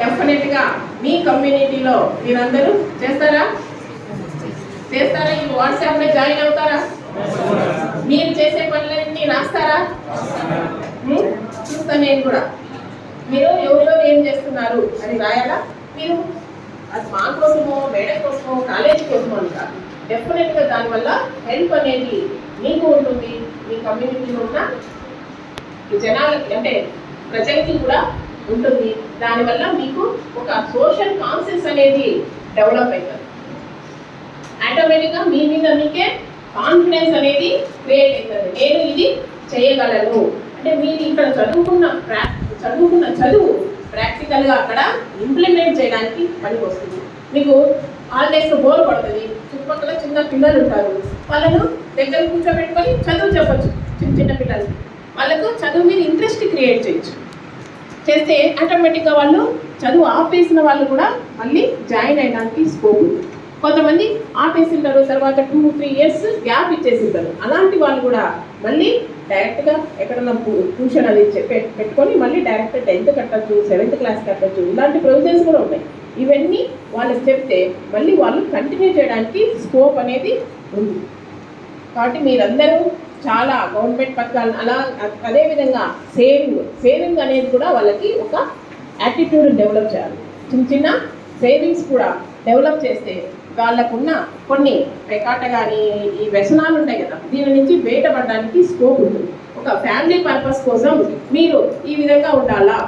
డెఫినెట్గా మీ కమ్యూనిటీలో మీరందరూ చేస్తారా? ఈ వాట్సాప్లో జాయిన్ అవుతారా? మీరు చేసే పనులన్నీ రాస్తారా? చూస్తా నేను కూడా. మీరు ఎవరో ఏం చేస్తున్నారు అని రాయాలా? మీరు అది మా కోసమో మేడం కోసమో కాలేజీ కోసమో అని కాదు. డెఫినెట్గా దానివల్ల హెల్ప్ అనేది మీకు ఉంటుంది, మీ కమ్యూనిటీలో ఉన్న జనాలకి అంటే ప్రజలకి కూడా ఉంటుంది. దానివల్ల మీకు ఒక సోషల్ కాన్షియస్ అనేది డెవలప్ అవుతుంది. ఆటోమేటిక్గా మీ మీద మీకే కాన్ఫిడెన్స్ అనేది క్రియేట్ అవుతుంది. నేను ఇది చేయగలను అంటే మీరు ఇక్కడ చదువుకున్న చదువు ప్రాక్టికల్గా అక్కడ ఇంప్లిమెంట్ చేయడానికి పనికి వస్తుంది. మీకు హాలిడేస్లో బోర్ పడుతుంది, చుట్టుపక్కల చిన్న పిల్లలు ఉంటారు, వాళ్ళను దగ్గర కూర్చోబెట్టుకొని చదువు చెప్పచ్చు. చిన్న పిల్లలకి వాళ్ళకు చదువు మీద ఇంట్రెస్ట్ క్రియేట్ చేయొచ్చు. చేస్తే ఆటోమేటిక్గా వాళ్ళు చదువు ఆపేసిన వాళ్ళు కూడా మళ్ళీ జాయిన్ అయ్యడానికి స్కోప్ ఉంది. కొంతమంది ఆపేసింటారు, తర్వాత 2-3 years గ్యాప్ ఇచ్చేసింటారు. అలాంటి వాళ్ళు కూడా మళ్ళీ డైరెక్ట్గా ఎక్కడన్నా ట్యూషన్ అది పెట్టుకొని మళ్ళీ డైరెక్ట్ 10th కట్టచ్చు, 7th క్లాస్ కట్టచ్చు. ఇలాంటి ప్రొవిజన్స్ కూడా ఉన్నాయి. ఇవన్నీ వాళ్ళకి చెప్తే మళ్ళీ వాళ్ళు కంటిన్యూ చేయడానికి స్కోప్ అనేది ఉంది. కాబట్టి మీరందరూ చాలా గవర్నమెంట్ పథకాలు అలా అదేవిధంగా సేవింగ్ అనేది కూడా వాళ్ళకి ఒక యాటిట్యూడ్ డెవలప్ చేయాలి. చిన్న సేవింగ్స్ కూడా డెవలప్ చేస్తే వాళ్ళకున్న కొన్ని పేకాట కానీ ఈ వ్యసనాలు ఉంటాయి కదా, దీని నుంచి బయటపడడానికి స్కోప్ ఉంటుంది. ఒక ఫ్యామిలీ పర్పస్ కోసం మీరు ఈ విధంగా ఉండాలా.